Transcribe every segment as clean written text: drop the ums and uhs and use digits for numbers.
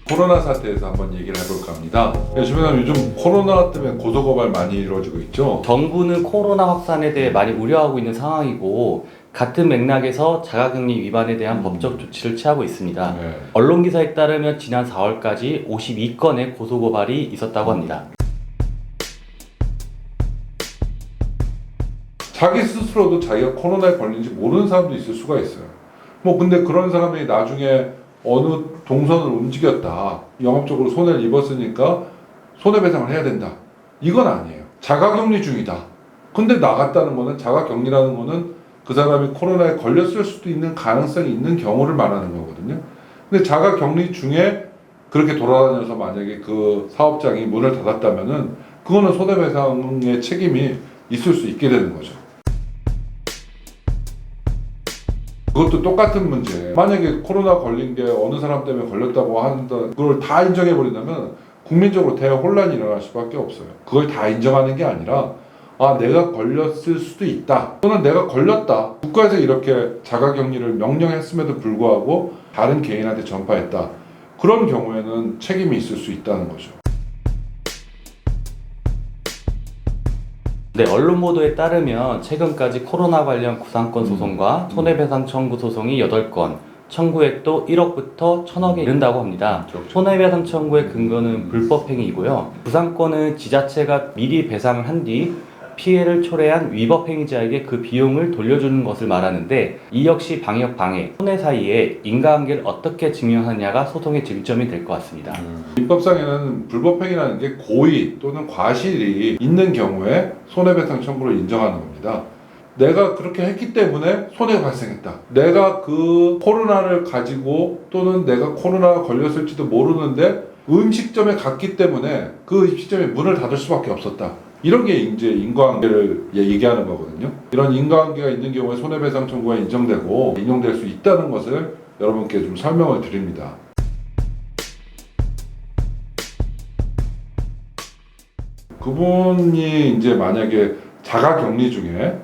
코로나 사태에서 한번 얘기를 해볼까 합니다. 주변에 요즘 코로나 때문에 고소고발 많이 이루어지고 있죠. 정부는 코로나 확산에 대해 많이 우려하고 있는 상황이고 같은 맥락에서 자가격리 위반에 대한 법적 조치를 취하고 있습니다. 네. 언론 기사에 따르면 지난 4월까지 52건의 고소고발이 있었다고 합니다. 자기 스스로도 자기가 코로나에 걸린지 모르는 사람도 있을 수가 있어요. 근데 그런 사람이 나중에 어느 동선을 움직였다, 영업적으로 손해를 입었으니까 손해배상을 해야 된다, 이건 아니에요. 자가격리 중이다. 근데 나갔다는 거는, 자가격리라는 거는 그 사람이 코로나에 걸렸을 수도 있는 가능성이 있는 경우를 말하는 거거든요. 근데 자가격리 중에 그렇게 돌아다녀서 만약에 그 사업장이 문을 닫았다면은 그거는 손해배상의 책임이 있을 수 있게 되는 거죠. 그것도 똑같은 문제. 만약에 코로나 걸린 게 어느 사람 때문에 걸렸다고 한다, 그걸 다 인정해버린다면 국민적으로 대혼란이 일어날 수밖에 없어요. 그걸 다 인정하는 게 아니라, 내가 걸렸을 수도 있다, 또는 내가 걸렸다, 국가에서 이렇게 자가격리를 명령했음에도 불구하고 다른 개인한테 전파했다, 그런 경우에는 책임이 있을 수 있다는 거죠. 네, 언론 보도에 따르면 최근까지 코로나 관련 구상권 소송과 손해배상 청구 소송이 8건, 청구액도 1억부터 1,000억에 이른다고 합니다. 손해배상 청구의 근거는 불법행위이고요. 구상권은 지자체가 미리 배상을 한 뒤 피해를 초래한 위법행위자에게 그 비용을 돌려주는 것을 말하는데, 이 역시 방역 방해, 손해 사이에 인과관계를 어떻게 증명하느냐가 소송의 쟁점이 될 것 같습니다. 민법상에는 불법행위라는 게 고의 또는 과실이 있는 경우에 손해배상 청구를 인정하는 겁니다. 내가 그렇게 했기 때문에 손해가 발생했다, 내가 그 코로나를 가지고 또는 내가 코로나가 걸렸을지도 모르는데 음식점에 갔기 때문에 그 음식점이 문을 닫을 수밖에 없었다, 이런 게 이제 인과관계를 얘기하는 거거든요. 이런 인과관계가 있는 경우에 손해배상 청구가 인정되고 인용될 수 있다는 것을 여러분께 좀 설명을 드립니다. 그분이 이제 만약에 자가격리 중에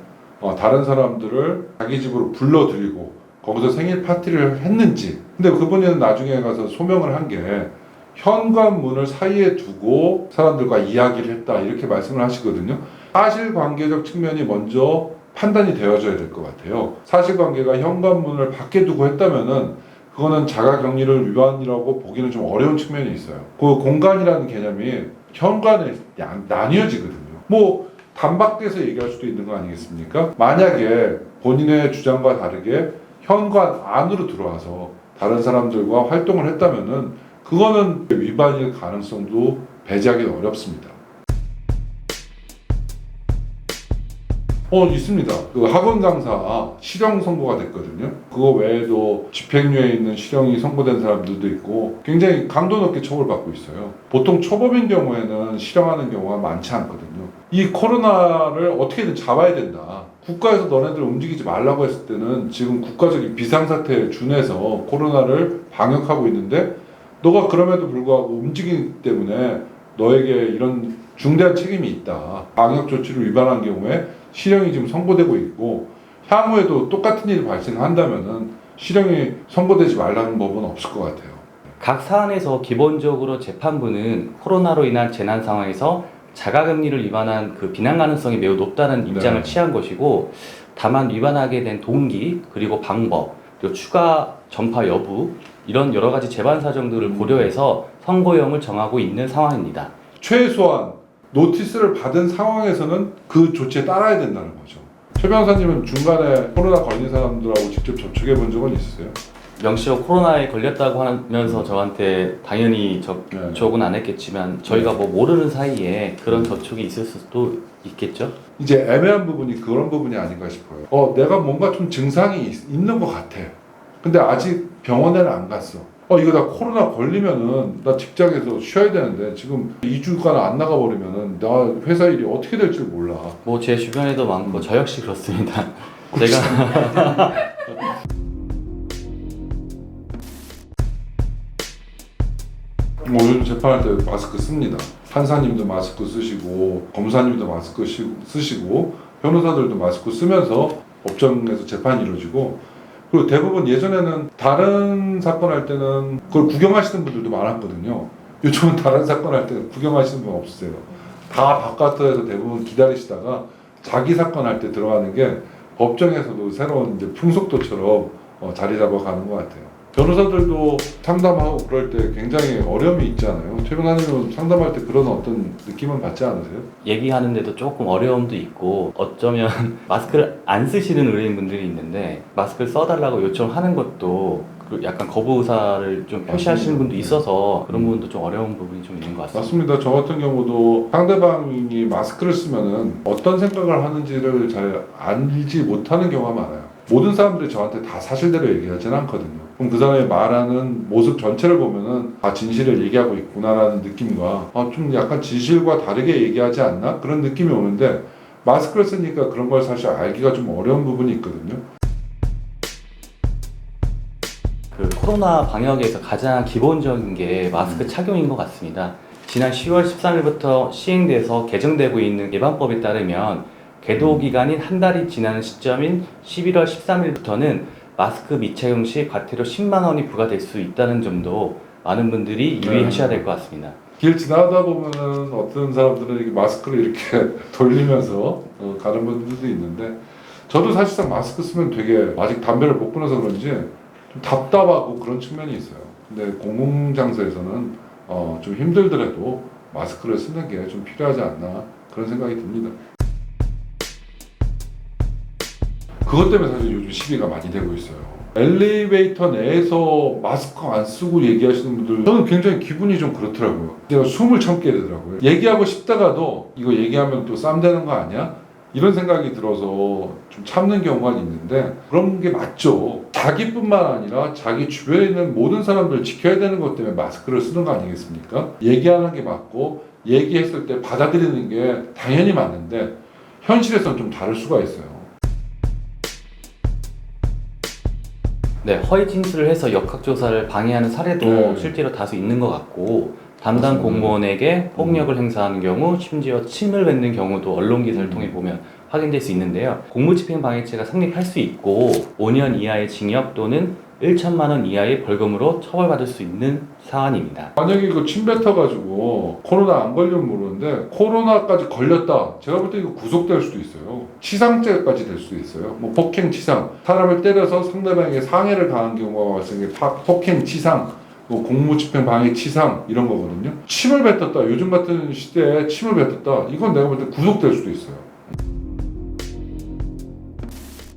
다른 사람들을 자기 집으로 불러들이고 거기서 생일 파티를 했는지, 근데 그분은 나중에 가서 소명을 한 게 현관문을 사이에 두고 사람들과 이야기를 했다, 이렇게 말씀을 하시거든요. 사실관계적 측면이 먼저 판단이 되어져야 될 것 같아요. 사실관계가 현관문을 밖에 두고 했다면은 그거는 자가격리를 위반이라고 보기는 좀 어려운 측면이 있어요. 그 공간이라는 개념이 현관에 나뉘어지거든요. 단박돼서 얘기할 수도 있는 거 아니겠습니까? 만약에 본인의 주장과 다르게 현관 안으로 들어와서 다른 사람들과 활동을 했다면은 그거는 위반일 가능성도 배제하기 어렵습니다. 있습니다. 그 학원 강사 실형 선고가 됐거든요. 그거 외에도 집행유예 있는 실형이 선고된 사람들도 있고 굉장히 강도 높게 처벌받고 있어요. 보통 초범인 경우에는 실형하는 경우가 많지 않거든요. 이 코로나를 어떻게든 잡아야 된다, 국가에서 너네들 움직이지 말라고 했을 때는 지금 국가적인 비상사태에 준해서 코로나를 방역하고 있는데, 너가 그럼에도 불구하고 움직이기 때문에 너에게 이런 중대한 책임이 있다, 방역 조치를 위반한 경우에 실형이 지금 선고되고 있고, 향후에도 똑같은 일이 발생한다면은 실형이 선고되지 말라는 법은 없을 것 같아요. 각 사안에서 기본적으로 재판부는 코로나로 인한 재난 상황에서 자가격리를 위반한 그 비난 가능성이 매우 높다는 입장을 취한 것이고, 다만 위반하게 된 동기, 그리고 방법, 그리고 추가 전파 여부, 이런 여러 가지 재반 사정들을 고려해서 선고형을 정하고 있는 상황입니다. 최소한 노티스를 받은 상황에서는 그 조치에 따라야 된다는 거죠. 최 변호사님은 중간에 코로나 걸린 사람들하고 직접 접촉해 본 적은 있으세요? 명시로 코로나에 걸렸다고 하면서 저한테 당연히 접촉은 안 했겠지만, 저희가 모르는 사이에 그런 접촉이 있을 수도 있겠죠? 이제 애매한 부분이 그런 부분이 아닌가 싶어요. 내가 뭔가 좀 증상이 있는 것 같아. 근데 아직 병원에는 안 갔어. 이거 나 코로나 걸리면은 나 직장에서 쉬어야 되는데 지금 2주간 안 나가버리면은 나 회사 일이 어떻게 될지 몰라. 제 주변에도 많고 저 역시 그렇습니다. 제가 요즘 재판할 때 마스크 씁니다. 판사님도 마스크 쓰시고 검사님도 마스크 쓰시고 변호사들도 마스크 쓰면서 법정에서 재판이 이루어지고, 그리고 대부분 예전에는 다른 사건 할 때는 그걸 구경하시는 분들도 많았거든요. 요즘은 다른 사건 할 때 구경하시는 분 없으세요. 다 바깥에서 대부분 기다리시다가 자기 사건 할 때 들어가는 게 법정에서도 새로운 이제 풍속도처럼 자리 잡아가는 것 같아요. 변호사들도 상담하고 그럴 때 굉장히 어려움이 있잖아요. 최근하님은 상담할 때 그런 어떤 느낌은 받지 않으세요? 얘기하는데도 조금 어려움도 있고 어쩌면 마스크를 안 쓰시는 의뢰인분들이 있는데 마스크를 써달라고 요청하는 것도 약간 거부 의사를 좀 표시하시는 분도 있어서 그런 부분도 좀 어려운 부분이 좀 있는 것 같습니다. 맞습니다. 저 같은 경우도 상대방이 마스크를 쓰면은 어떤 생각을 하는지를 잘 알지 못하는 경우가 많아요. 모든 사람들이 저한테 다 사실대로 얘기하지는 않거든요. 그럼 그 사람이 말하는 모습 전체를 보면은 진실을 얘기하고 있구나라는 느낌과 좀 약간 진실과 다르게 얘기하지 않나? 그런 느낌이 오는데 마스크를 쓰니까 그런 걸 사실 알기가 좀 어려운 부분이 있거든요. 그 코로나 방역에서 가장 기본적인 게 마스크 착용인 것 같습니다. 지난 10월 13일부터 시행돼서 개정되고 있는 예방법에 따르면 계도 기간인 한 달이 지나는 시점인 11월 13일부터는 마스크 미착용 시 과태료 10만 원이 부과될 수 있다는 점도 많은 분들이 유의하셔야 될 것 같습니다. 길 지나다 보면은 어떤 사람들은 이렇게 마스크를 이렇게 돌리면서 가는 분들도 있는데 저도 사실상 마스크 쓰면 되게 아직 담배를 못 끊어서 그런지 좀 답답하고 그런 측면이 있어요. 근데 공공장소에서는 좀 힘들더라도 마스크를 쓰는 게 좀 필요하지 않나 그런 생각이 듭니다. 그것 때문에 사실 요즘 시비가 많이 되고 있어요. 엘리베이터 내에서 마스크 안 쓰고 얘기하시는 분들 저는 굉장히 기분이 좀 그렇더라고요. 제가 숨을 참게 되더라고요. 얘기하고 싶다가도 이거 얘기하면 또 쌈 되는 거 아니야? 이런 생각이 들어서 좀 참는 경우가 있는데 그런 게 맞죠. 자기뿐만 아니라 자기 주변에 있는 모든 사람들 지켜야 되는 것 때문에 마스크를 쓰는 거 아니겠습니까? 얘기하는 게 맞고 얘기했을 때 받아들이는 게 당연히 맞는데 현실에서는 좀 다를 수가 있어요. 네, 허위 진술을 해서 역학조사를 방해하는 사례도 네. 실제로 다수 있는 것 같고 담당 맞습니다. 공무원에게 폭력을 행사하는 경우 심지어 침을 뱉는 경우도 언론 기사를 통해 보면 확인될 수 있는데요. 공무집행방해죄가 성립할 수 있고 5년 이하의 징역 또는 1천만 원 이하의 벌금으로 처벌받을 수 있는 사안입니다. 만약에 이거 침 뱉어가지고 코로나 안 걸리면 모르는데 코로나까지 걸렸다. 제가 볼 때 이거 구속될 수도 있어요. 치상죄까지 될 수도 있어요. 뭐 폭행, 치상. 사람을 때려서 상대방에게 상해를 가한 경우가 발생해 폭행, 치상, 뭐 공무집행방해, 치상 이런 거거든요. 침을 뱉었다. 요즘 같은 시대에 침을 뱉었다. 이건 내가 볼 때 구속될 수도 있어요.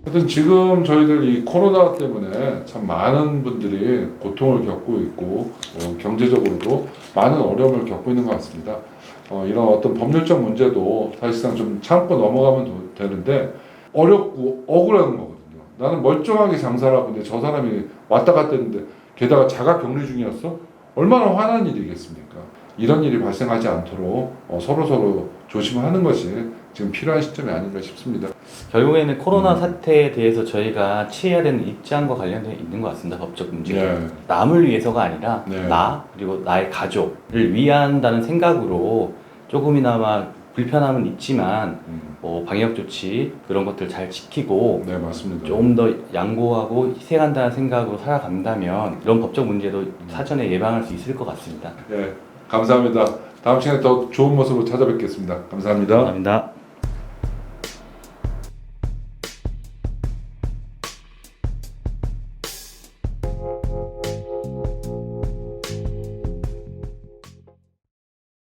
하여튼 지금 저희들 이 코로나 때문에 참 많은 분들이 고통을 겪고 있고 경제적으로도 많은 어려움을 겪고 있는 것 같습니다. 이런 어떤 법률적 문제도 사실상 좀 참고 넘어가면 되는데 어렵고 억울한 거거든요. 나는 멀쩡하게 장사를 하고 있는데 저 사람이 왔다 갔다 했는데 게다가 자가 격리 중이었어? 얼마나 화난 일이겠습니까? 이런 일이 발생하지 않도록 서로 조심하는 것이 지금 필요한 시점이 아닌가 싶습니다. 결국에는 코로나 사태에 대해서 저희가 취해야 되는 입장과 관련돼 있는 것 같습니다. 법적 문제가. 네. 남을 위해서가 아니라 네. 나 그리고 나의 가족을 위한다는 생각으로 조금이나마 불편함은 있지만 뭐 방역 조치 그런 것들 잘 지키고 네, 맞습니다. 좀 더 양보하고 희생한다는 생각으로 살아간다면 이런 법적 문제도 사전에 예방할 수 있을 것 같습니다. 네, 감사합니다. 다음 시간에 더 좋은 모습으로 찾아뵙겠습니다. 감사합니다. 감사합니다.